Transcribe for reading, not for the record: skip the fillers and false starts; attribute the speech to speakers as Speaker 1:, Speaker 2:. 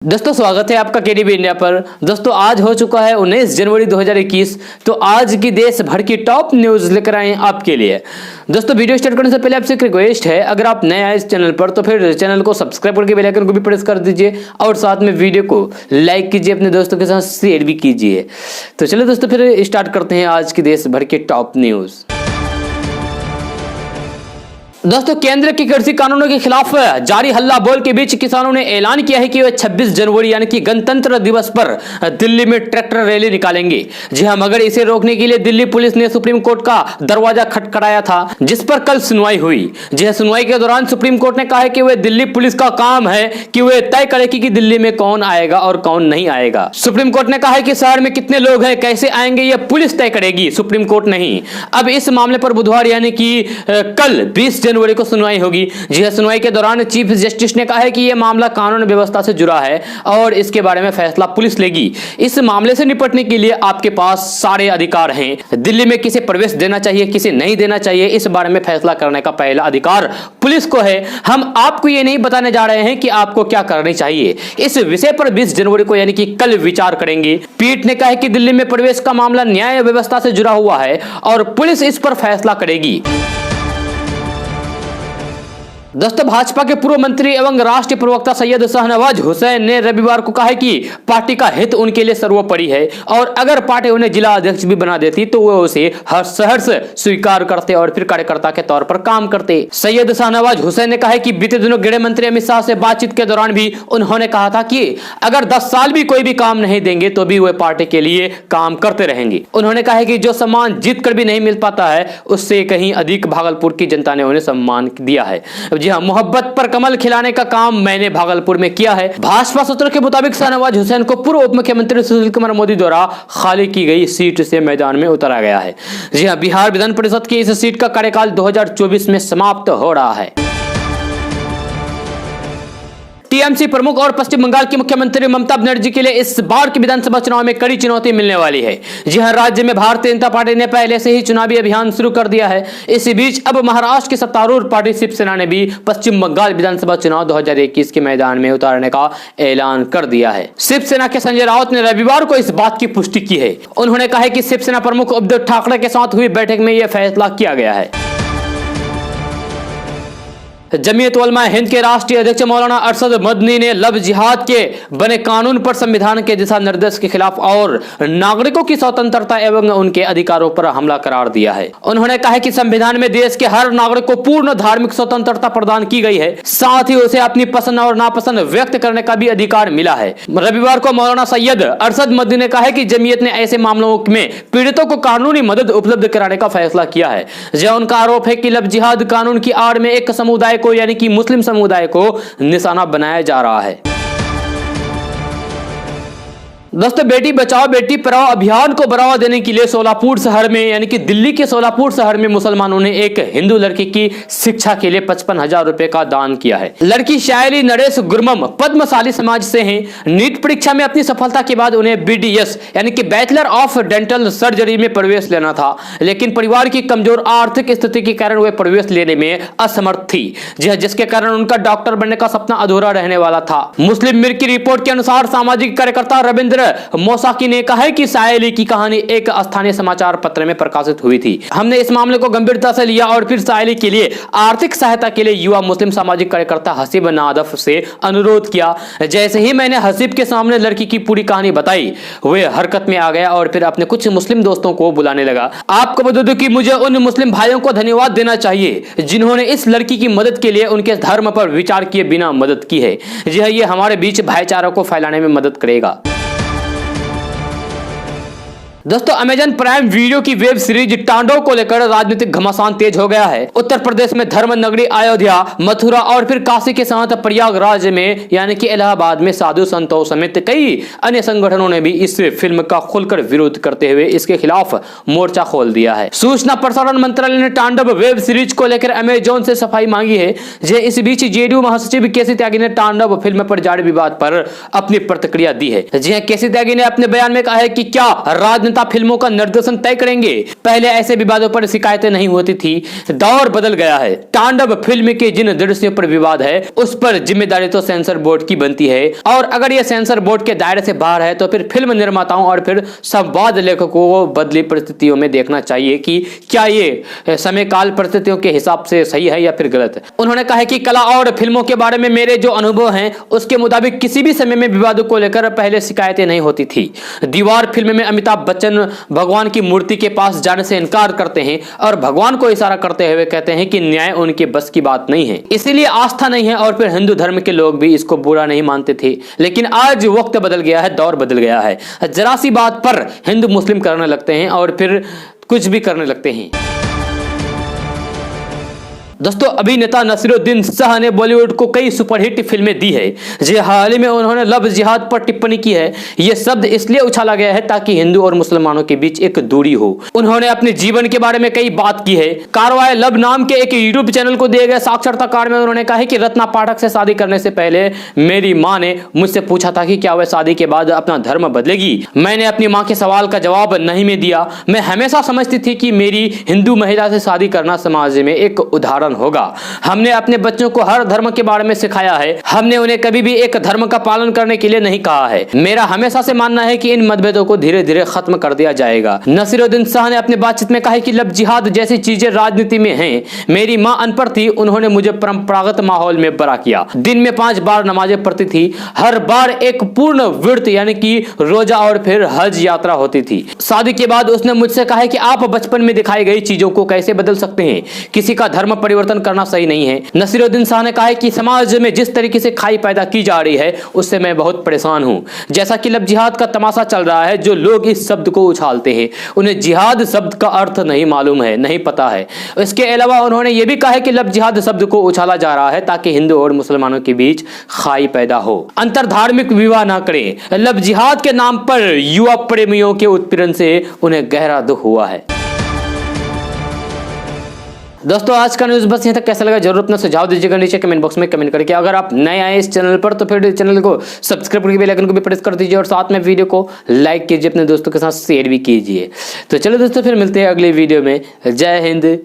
Speaker 1: दोस्तों स्वागत है आपका केडीबी इंडिया पर। दोस्तों आज हो चुका है 19 जनवरी 2021। तो आज की देश भर की टॉप न्यूज लेकर आए आपके लिए। दोस्तों वीडियो स्टार्ट करने से पहले आपसे एक रिक्वेस्ट है, अगर आप नए आए इस चैनल पर तो फिर चैनल को सब्सक्राइब करके बेल आइकन को भी प्रेस कर दीजिए और साथ में वीडियो को लाइक कीजिए, अपने दोस्तों के साथ शेयर भी कीजिए। तो चलो दोस्तों फिर स्टार्ट करते हैं आज की देश भर के टॉप न्यूज। दोस्तों केंद्र की कृषि कानूनों के खिलाफ जारी हल्ला बोल के बीच किसानों ने ऐलान किया है कि वे 26 जनवरी यानी कि गणतंत्र दिवस पर दिल्ली में ट्रैक्टर रैली निकालेंगे। जी हां, मगर इसे रोकने के लिए दिल्ली पुलिस ने सुप्रीम कोर्ट का दरवाजा खटखटाया था, जिस पर कल सुनवाई हुई। जी हां, सुनवाई के दौरान सुप्रीम कोर्ट ने कहा है कि वे दिल्ली पुलिस का काम है कि वे तय करे कि दिल्ली में कौन आएगा और कौन नहीं आएगा। सुप्रीम कोर्ट ने कहा है कि शहर में कितने लोग हैं, कैसे आएंगे, यह पुलिस तय करेगी, सुप्रीम कोर्ट नहीं। अब इस मामले पर बुधवार यानी कि कल 20 जनवरी को सुनवाई होगी। जी हां, सुनवाई के दौरान चीफ जस्टिस ने कहा है कि यह मामला कानून व्यवस्था से जुड़ा है और इसके बारे में फैसला पुलिस लेगी। इस मामले से निपटने के लिए आपके पास सारे अधिकार हैं। दिल्ली में किसे प्रवेश देना चाहिए, किसे नहीं देना चाहिए, इस बारे में फैसला करने का पहला अधिकार पुलिस को है। हम आपको यह नहीं बताने जा रहे हैं कि आपको क्या करनी चाहिए। इस विषय पर 20 जनवरी को यानी कि कल विचार करेंगे। पीठ ने कहा है कि दिल्ली में प्रवेश का मामला न्याय व्यवस्था से जुड़ा हुआ है और पुलिस इस पर फैसला करेगी। दोस्तों भाजपा के पूर्व मंत्री एवं राष्ट्रीय प्रवक्ता सैयद शाहनवाज हुसैन ने रविवार को कहा है कि पार्टी का हित उनके लिए सर्वोपरि है और अगर पार्टी उन्हें जिला अध्यक्ष भी बना देती तो वो उसे सहर्ष स्वीकार करते और फिर कार्यकर्ता के तौर पर काम करते। सैयद शाहनवाज हुसैन ने कहा है कि बीते दिनों गृह मंत्री अमित शाह से बातचीत के दौरान भी उन्होंने कहा था कि अगर 10 साल भी कोई भी काम नहीं देंगे तो भी वे पार्टी के लिए काम करते रहेंगे। उन्होंने कहा है कि जो सम्मान जीत कर भी नहीं मिल पाता है उससे कहीं अधिक भागलपुर की जनता ने उन्हें सम्मान दिया है। जी हाँ, मोहब्बत पर कमल खिलाने का काम मैंने भागलपुर में किया है। भाजपा सूत्रों के मुताबिक शाहनवाज हुसैन को पूर्व उप मुख्यमंत्री सुशील कुमार मोदी द्वारा खाली की गई सीट से मैदान में उतारा गया है। जी हाँ, बिहार विधान परिषद की इस सीट का कार्यकाल 2024 में समाप्त हो रहा है। टीएमसी प्रमुख और पश्चिम बंगाल की मुख्यमंत्री ममता बनर्जी के लिए इस बार के विधानसभा चुनाव में कड़ी चुनौती मिलने वाली है। जी हां, राज्य में भारतीय जनता पार्टी ने पहले से ही चुनावी अभियान शुरू कर दिया है। इसी बीच अब महाराष्ट्र की सत्तारूढ़ पार्टी शिवसेना ने भी पश्चिम बंगाल विधानसभा चुनाव 2021 के मैदान में उतारने का ऐलान कर दिया है। शिवसेना के संजय राउत ने रविवार को इस बात की पुष्टि की है। उन्होंने कहा है कि शिवसेना प्रमुख उद्धव ठाकरे के साथ हुई बैठक में यह फैसला किया गया है। जमीयत उलमा हिंद के राष्ट्रीय अध्यक्ष मौलाना अरशद मदनी ने लव जिहाद के बने कानून पर संविधान के दिशा निर्देश के खिलाफ और नागरिकों की स्वतंत्रता एवं उनके अधिकारों पर हमला करार दिया है। उन्होंने कहा है कि संविधान में देश के हर नागरिक को पूर्ण धार्मिक स्वतंत्रता प्रदान की गई है, साथ ही उसे अपनी पसंद और नापसंद व्यक्त करने का भी अधिकार मिला है। रविवार को मौलाना सैयद अरशद मदनी ने कहा है कि जमीयत ने ऐसे मामलों में पीड़ितों को कानूनी मदद उपलब्ध कराने का फैसला किया है। जहां उनका आरोप है कि लव जिहाद कानून की आड़ में एक समुदाय को यानी कि मुस्लिम समुदाय को निशाना बनाया जा रहा है। दोस्तों बेटी बचाओ बेटी पढ़ाओ अभियान को बढ़ावा देने के लिए सोलापुर शहर में यानी कि दिल्ली के सोलापुर शहर में मुसलमानों ने एक हिंदू लड़की की शिक्षा के लिए 55,000 रुपए का दान किया है। लड़की शायरी नरेश गुरमम पद्मशाली समाज से हैं। नीट परीक्षा में अपनी सफलता के बाद उन्हें BDS यानी कि बैचलर ऑफ डेंटल सर्जरी में प्रवेश लेना था, लेकिन परिवार की कमजोर आर्थिक स्थिति के कारण वे प्रवेश लेने में असमर्थ थी। जिसके कारण उनका डॉक्टर बनने का सपना अधूरा रहने वाला था। मुस्लिम मिर की रिपोर्ट के अनुसार सामाजिक कार्यकर्ता रविंद्र मोसाकी ने कहा है कि सायली की कहानी एक स्थानीय समाचार पत्र में प्रकाशित हुई थी। हमने इस मामले को गंभीरता से लिया और फिर सायली के लिए आर्थिक सहायता के लिए युवा मुस्लिम सामाजिक कार्यकर्ता हसीब नादफ से अनुरोध किया। जैसे ही मैंने हसीब के सामने लड़की की पूरी कहानी बताई, वे हरकत में आ गया और फिर अपने कुछ मुस्लिम दोस्तों को बुलाने लगा। आपको बता दूं कि मुझे उन मुस्लिम भाइयों को धन्यवाद देना चाहिए जिन्होंने इस लड़की की मदद के लिए उनके धर्म पर विचार किए बिना मदद की है। जी हां, ये हमारे बीच भाईचारा को फैलाने में मदद करेगा। दोस्तों अमेजन प्राइम वीडियो की वेब सीरीज तांडव को लेकर राजनीतिक घमासान तेज हो गया है। उत्तर प्रदेश में धर्म नगरी अयोध्या, मथुरा और फिर काशी के साथ प्रयागराज में यानी कि इलाहाबाद में साधु संतों समेत कई अन्य संगठनों ने भी इस फिल्म का खुलकर विरोध करते हुए इसके खिलाफ मोर्चा खोल दिया है। सूचना प्रसारण मंत्रालय ने तांडव वेब सीरीज को लेकर अमेजोन से सफाई मांगी है। इस बीच जेडीयू महासचिव केसी त्यागी ने तांडव फिल्म पर जारी विवाद पर अपनी प्रतिक्रिया दी है। जी हां, केसी त्यागी ने अपने बयान में कहा है कि क्या राजनेता अभिनेता फिल्मों का निर्देशन तय करेंगे। पहले ऐसे विवादों पर शिकायतें नहीं होती थी, दौर बदल गया है। तांडव फिल्म के जिन दृश्यों पर विवाद है उस पर जिम्मेदारी तो सेंसर बोर्ड की बनती है, और अगर यह सेंसर बोर्ड के दायरे से बाहर है तो फिर फिल्म निर्माताओं और फिर संवाद लेखकों को बदली परिस्थितियों में देखना चाहिए कि क्या ये समय काल परिस्थितियों के हिसाब से सही है या फिर गलत है। उन्होंने कहा कि कला और फिल्मों के बारे में मेरे जो अनुभव हैं उसके मुताबिक किसी भी समय में विवादों को लेकर पहले शिकायतें नहीं होती थी। दीवार फिल्म में अमिताभ बच्चन भगवान की मूर्ति के पास जाने से इनकार करते हैं और भगवान को इशारा करते हुए कहते हैं कि न्याय उनके बस की बात नहीं है, इसीलिए आस्था नहीं है, और फिर हिंदू धर्म के लोग भी इसको बुरा नहीं मानते थे। लेकिन आज वक्त बदल गया है, दौर बदल गया है, जरा सी बात पर हिंदू मुस्लिम करने लगते हैं और फिर कुछ भी करने लगते हैं। दोस्तों, अभिनेता नसीरुद्दीन शाह ने बॉलीवुड को कई सुपरहिट फिल्में दी है। जी हाल ही में उन्होंने लव जिहाद पर टिप्पणी की है। यह शब्द इसलिए उछाला गया है ताकि हिंदू और मुसलमानों के बीच एक दूरी हो। उन्होंने अपने जीवन के बारे में कई बात की है। कारवाय लव नाम के एक यूट्यूब चैनल को दिए गए साक्षात्कार में उन्होंने कहा है कि रत्ना पाठक से शादी करने से पहले मेरी माँ ने मुझसे पूछा था कि क्या वह शादी के बाद अपना धर्म बदलेगी। मैंने अपनी माँ के सवाल का जवाब नहीं में दिया। मैं हमेशा समझती थी कि मेरी हिंदू महिला से शादी करना समाज में एक उदाहरण होगा। हमने अपने बच्चों को हर धर्म के बारे में सिखाया है। हमने उन्हें कभी भी एक धर्म का पालन करने के लिए नहीं कहा है। मेरा हमेशा से मानना है कि इन मतभेदों को धीरे धीरे खत्म कर दिया जाएगा। नसीरुद्दीन शाह ने अपने बातचीत में कहा कि लव जिहाद जैसी चीजें राजनीति में हैं। मेरी माँ अनपढ़ थी, उन्होंने मुझे परंपरागत माहौल में बड़ा किया। दिन में 5 बार नमाजें पढ़ती थी, हर बार एक पूर्ण व्रत यानी कि रोजा और फिर हज यात्रा होती थी। शादी के बाद उसने मुझसे कहा कि आप बचपन में दिखाई गई चीजों को कैसे बदल सकते हैं। किसी का धर्म परिवर्तन करना सही नहीं है। नसीरुद्दीन शाह ने कहा कि समाज में जिस तरीके से खाई पैदा की जा रही है उससे मैं बहुत परेशान हूं। जैसा कि लव जिहाद का तमाशा चल रहा है, जो लोग इस शब्द को उछालते हैं उन्हें जिहाद शब्द का अर्थ नहीं मालूम है, नहीं पता है। इसके अलावा उन्होंने यह भी कहा है कि लव जिहाद शब्द को उछाला जा रहा है ताकि हिंदू और मुसलमानों के बीच खाई पैदा हो, अंतर धार्मिक विवाह ना करें। लव जिहाद के नाम पर युवा प्रेमियों के उत्पीड़न से उन्हें गहरा दुख हुआ है। दोस्तों, आज का न्यूज़ बस यहीं तक। कैसा लगा जरूर अपना सुझाव दीजिएगा नीचे कमेंट बॉक्स में कमेंट करके। अगर आप नए आए इस चैनल पर तो फिर चैनल को सब्सक्राइब करके बेल आइकन को भी प्रेस कर दीजिए और साथ में वीडियो को लाइक कीजिए, अपने दोस्तों के साथ शेयर भी कीजिए। तो चलो दोस्तों, फिर मिलते हैं अगले वीडियो में। जय हिंद।